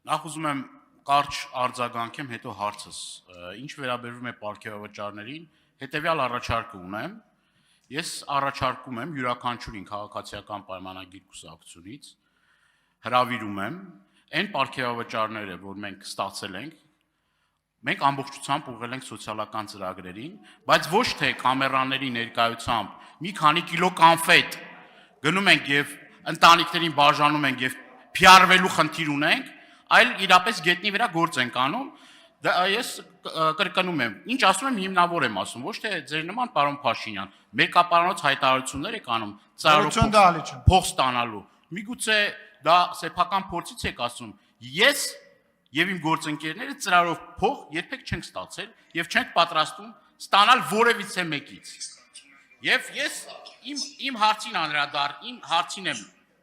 Նախ ուզում եմ կարճ արձագանքեմ, հետո հարցս։ Ինչ վերաբերում է պարգևավճարներին, հետևյալ առաջարկը ունեմ։ Ես առաջարկում եմ յուրաքանչյուրին քաղաքացիական պայմանագիր կուսակցությունից հրավիրում եմ այն պարգևավճարները, որ մենք ստացել ենք, մենք ամբողջությամբ ուղղել ենք սոցիալական ծրագրերին, բայց ոչ թե կամերաների ներկայությամբ մի քանի կիլո կանֆետ գնում ենք եւ ընտանիքներին բաժանում ենք եւ PR-վելու խնդիր ունենք, այլ իրապես գետնի վրա գործ ենք անում, ես կրկնում եմ, ինչ ասում եմ հիմնավոր եմ ասում, ոչ թե ձեր նման պարոն Փաշինյան, մերկապարանոց հայտարարություններ եք անում, ծառայող փող ստանալու, միգուցե դա սեփական փորձից եք ասում, ես եւ իմ գործընկերները ծրարով փող երբեք չենք ստացել եւ չենք պատրաստվում ստանալ որևիցե մեկից։ Եվ ես իմ հարցին անդրադառ, իմ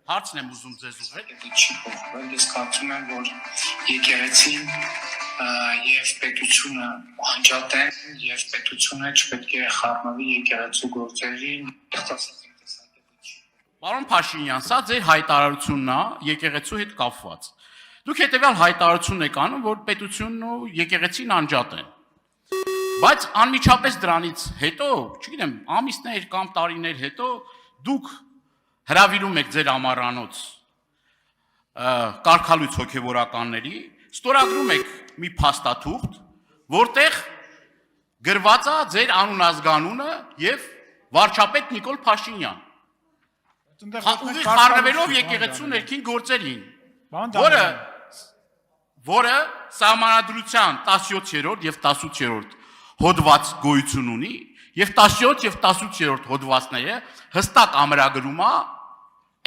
հարցն եմ ուզում ձեզ ուղղել։ Չի փոխվել, ես կարծում եմ, որ եկեղեցին եւ պետությունը անջատեն եւ պետությունը չպետք է խառնվի եկեղեցու գործերին։ Պարոն Փաշինյան, սա ձեր հայտարարությունն է եկեղեցու հետ կապված։ Դուք հետևյալ հայտարարություն եք անում, որ պետությունն ու եկեղեցին անջատեն։ Բայց անմիջապես դրանից հետո, չգիտեմ, ամիսներ կամ տարիներ հետո դուք հրավիրում եք ձեր ամառանոց կարգալույց հոգևորականների, ստորագրում եք մի փաստաթուղթ, որտեղ գրված է ձեր անուն-ազգանունը եւ վարչապետ Նիկոլ Փաշինյան։ Ուղիղ խառնվելով եկեղեցու ներքին գործերին, որը սահմանադրության 17-րդ եւ 18-րդ հոդված գոյություն ունի, եւ 17 եւ 18-րդ հոդվածները հստակ ամրագրում է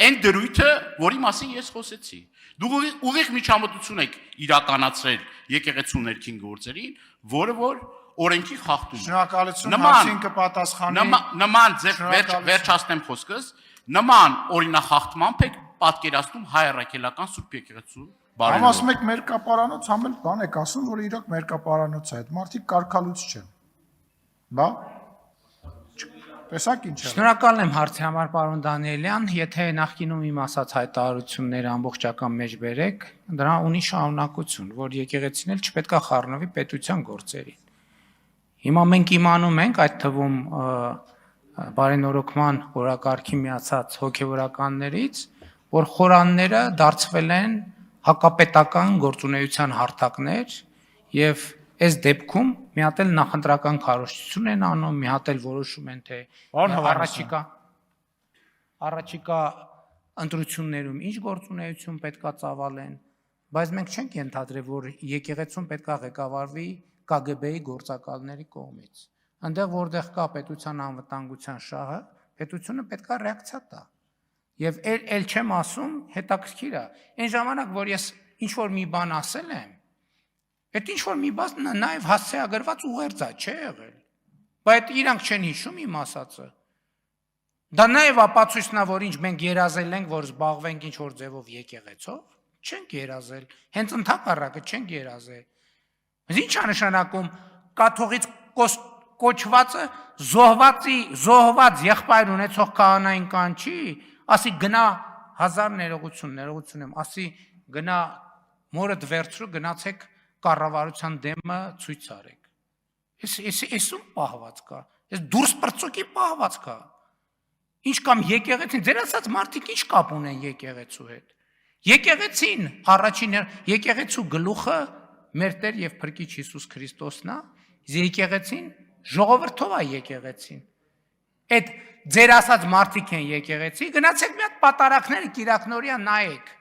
այն դրույթը, որի մասին ես խոսեցի։ Դուք ուղիղ միջամտություն եք իրականացրել եկեղեցու ներքին գործերին, որը որ օրենքի խախտում է։ Շնորհակալություն, հարցին կպատասխանի։ Նման ձեր վերջացնեմ խոսքս, նման օրինախախտմամբ եք պատկերացնում հայ առաքելական Սուրբ եկեղեցու բարենորդ։ Համ ասում եք մերկապարանոց, համ էլ բան եք ասում, որ իրոք մերկապարանոց է, այդ մարդիկ կարգալույց չեն։ Բա տեսակ ինչ է։ Շնորհակալ եմ հարցի համար, պարոն Դանիելյան, եթե նախկինում իմ ասած հայտարարությունները ամբողջական մեջ բերեք, դրա ունի շարունակություն, որ եկեղեցին էլ չպետք է խառնվի պետության գործերին։ Հիմա մենք իմանում ենք, այդ թվում բարենորոգման օրակարգի միացած հոգևորականներից, որ խորանները դարձվել են հակապետական գործունեության հարթակներ եւ այս դեպքում մի հատ էլ նախընտրական քարոզչություն են անում, մի հատ էլ որոշում են թե առաջիկա ընտրություններում ինչ գործունեություն պետքա ծավալեն, բայց մենք չենք ենթադրել, որ եկեղեցուն պետքա ղեկավարվի KGB-ի գործակալների կողմից։ Այնտեղ որտեղ կա պետության անվտանգության շահը, պետությունը պետքա ռեակցիա տա։ Եվ էլ չեմ ասում, հետաքրքիր է, այն ժամանակ, որ ես ինչ-որ մի բան ասել եմ, այդ ինչ-որ մի բան նաև հասցեագրված ուղերձ է, չէ եղել, բայց իրանք չեն հիշում իմ ասածը։ Դա նաև ապացույցն է, որ ինչ մենք երազել ենք, որ զբաղվենք ինչ-որ ձևով եկեղեցով, չենք երազել, հենց ընդհակառակը չենք երազել։ Ինչ է նշանակում կաթողից կոչվածը զոհված եղբայր ունեցող քահանային կանչի, ասի գնա 1000 ներողություն եմ, ասի գնա մորդ վերցրու, գնացեք կառավարության դեմը ցույց արեք։ Էս ում պահված կա։ Էս դուրս պրծոկի պահված կա։ Ինչ կամ եկեղեցին, ձեր ասած մարդիկ ինչ կապ ունեն եկեղեցու հետ։ Եկեղեցին առաջին եկեղեցու գլուխը մեր Տեր եւ Փրկիչ Հիսուս Քրիստոսն է, եկեղեցին ժողովրդով է եկեղեցին։ Այդ ձեր ասած մարդիկ են եկեղեցի, գնացեք մի հատ պատարակները Կիրակնորիա նայեք։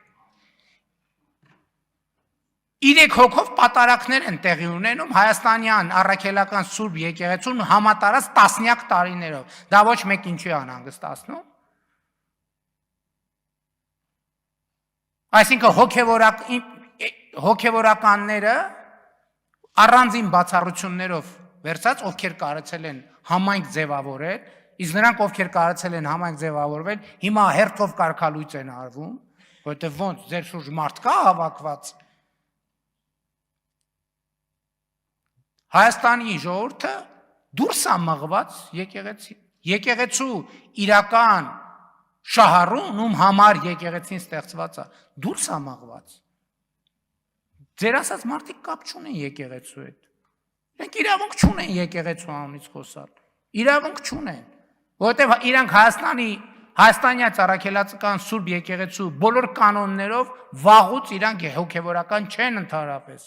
3 հոգով պատարակներ են տեղի ունենում Հայաստանյան առաքելական Սուրբ եկեղեցուն համատարած տասնյակ տարիներով։ Դա ոչ մեկ ինչի անհանգստացնում։ Այսինքն հոգևորականները առանձին բացառություններով վերցած, ովքեր կարեցել են համայնք ձևավորել, իսկ նրանք ովքեր կարեցել են համայնք ձևավորվել, հիմա հերթով կարգալույց են արվում, որտեղ ոնց ձեր շուրջ մարդ կա հավաքված։ Հայաստանի ժողովուրդը դուրս է մղված եկեղեցու իրական շահառուն, ում համար եկեղեցին ստեղծված է, դուրս է մղված։ Ձեր ասած մարդիկ կապ չունեն եկեղեցու հետ։ Իրենք իրավունք չունեն եկեղեցու անունից խոսալ։ Իրավունք չունեն, որովհետև իրանք Հայաստանյա Առաքելական Սուրբ եկեղեցու բոլոր կանոններով վաղուց իրանք հոգևորական չեն ընդհանրապես։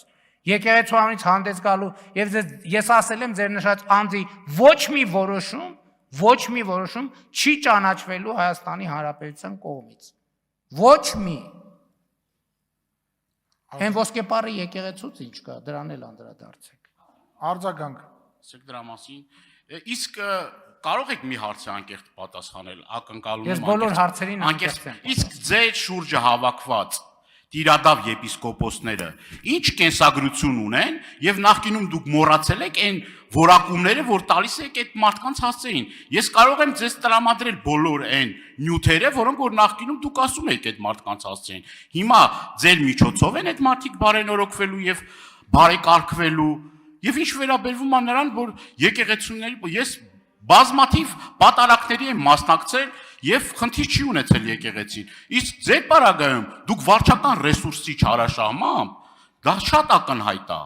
Եկեղեցու անունից հանդես գալու եւ ես ասել եմ ձեր նշած անձի ոչ մի որոշում չի ճանաչվելու Հայաստանի Հանրապետության կողմից։ Ոչ մի։ Այն ոսկեպարի եկեղեցուց ինչ կա, դրան էլ անդրադարձեք։ Արձագանք։ Ասեք դրա մասին։ Իսկ կարող եք մի հարցի անկեղծ պատասխանել, ակնկալում Ես բոլոր հարցերին անկեղծ եմ։ Իսկ ձեր շուրջը հավաքված տիրադավ եպիսկոպոսները ինչ կենսագրություն ունեն եւ նախկինում դուք մոռացել եք այն որակումները, որ տալիս եք այդ մարդկանց հասցեին։ Ես կարող եմ ձեզ տրամադրել բոլոր այն նյութերը, որոնք որ նախկինում դուք ասում եք այդ մարդկանց հասցեին։ Հիմա ձեր միջոցով են այդ մարդիկ բարենորոգվելու եւ բարեկարգվելու եւ ինչ վերաբերվում է նրան, որ եկեղեցիների ես բազմաթիվ պատարակների եմ մասնակցել եւ խնդիր չի ունեցել եկեղեցին։ Իսկ ձեր պարագայում դուք վարչական ռեսուրսի չարաշահմամբ դա շատ ակնհայտ է։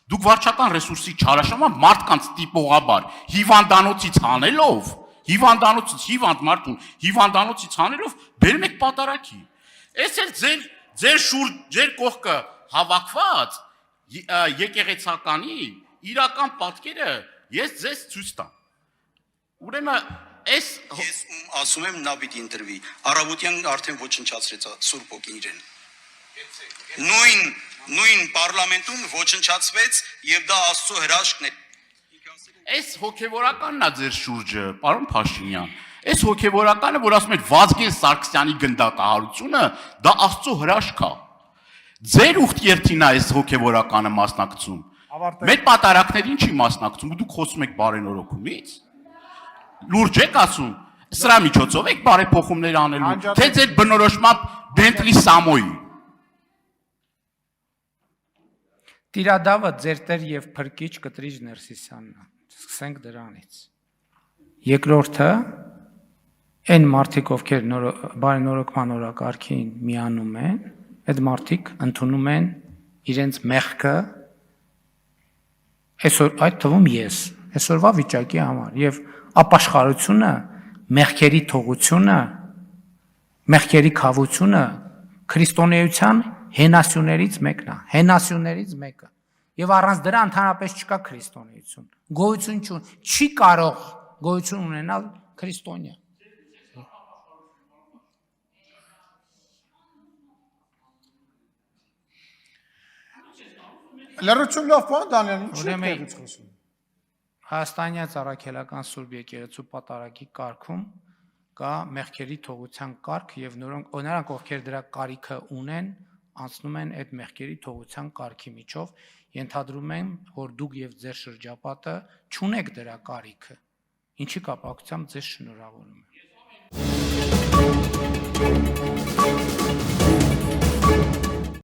Դուք վարչական ռեսուրսի չարաշահմամբ մարդկանց տիպողաբար հիվանդանոցից հանելով, հիվանդանոցից հիվանդ մարդուն հիվանդանոցից հանելով բերում եք պատարակի։ Այս էլ ձեր շուրջ, ձեր կողքը հավաքված եկեղեցականի իրական պատկերը ես ձեզ ցույց տամ։ Ուրեմն ես ասում եմ նա պիտի ընտրվի։ Արաբոդյան արդեն ոչնչացրեց Սուրբ ոգին իրեն։ Նույն պարլամենտում ոչնչացվեց եւ դա Աստծո հրաշքն է։ Այս հոգևորականն է ձեր շուրջը, պարոն Փաշինյան։ Այս հոգևորականը, որ ասում են Վազգեն Սարգսյանի գնդակահարությունը, դա Աստծո հրաշք է։ Ձեր ուխտերթին է այս հոգևորականը մասնակցում։ Մեր պատարակներին չի մասնակցում, դուք խոսում եք բարենորոգումից։ Լուրջ եք ասում, սրա միջոցով եք բարեփոխումներ անելու, թե ձեր բնորոշմամբ Բենտլի Սամոյի։ Տիրադավը ձեր տեր եւ փրկիչ Կտրիչ Ներսիսյանն է։ Սկսենք դրանից։ Երկրորդը այն մարդիկ, ովքեր բարենորոգման օրակարգին միանում են, այդ մարդիկ ընդունում են իրենց մեղքը այսօր այդ թվում ես այսօրվա վիճակի համար եւ ապաշխարությունը, մեղքերի թողությունը, մեղքերի քավությունը քրիստոնեության հենասյուներից մեկն է, հենասյուներից մեկը։ Եվ առանց դրա ընդհանրապես չկա քրիստոնեություն։ Գոյություն չի կարող գոյություն ունենալ քրիստոնյա։ Լրություն լավ բան Դանիել, ինչ եք խոսում։ Հայաստանյա Առաքելական Սուրբ եկեղեցու պատարագի կարգում կա մեղքերի թողության կարգ եւ նրանք ովքեր դրա կարիքը ունեն, անցնում են այդ մեղքերի թողության կարգի միջով, ենթադրում եմ, որ դուք եւ ձեր շրջապատը չունեք դրա կարիքը։ Ինչի կապակցությամբ ձեզ շնորհավորում եմ։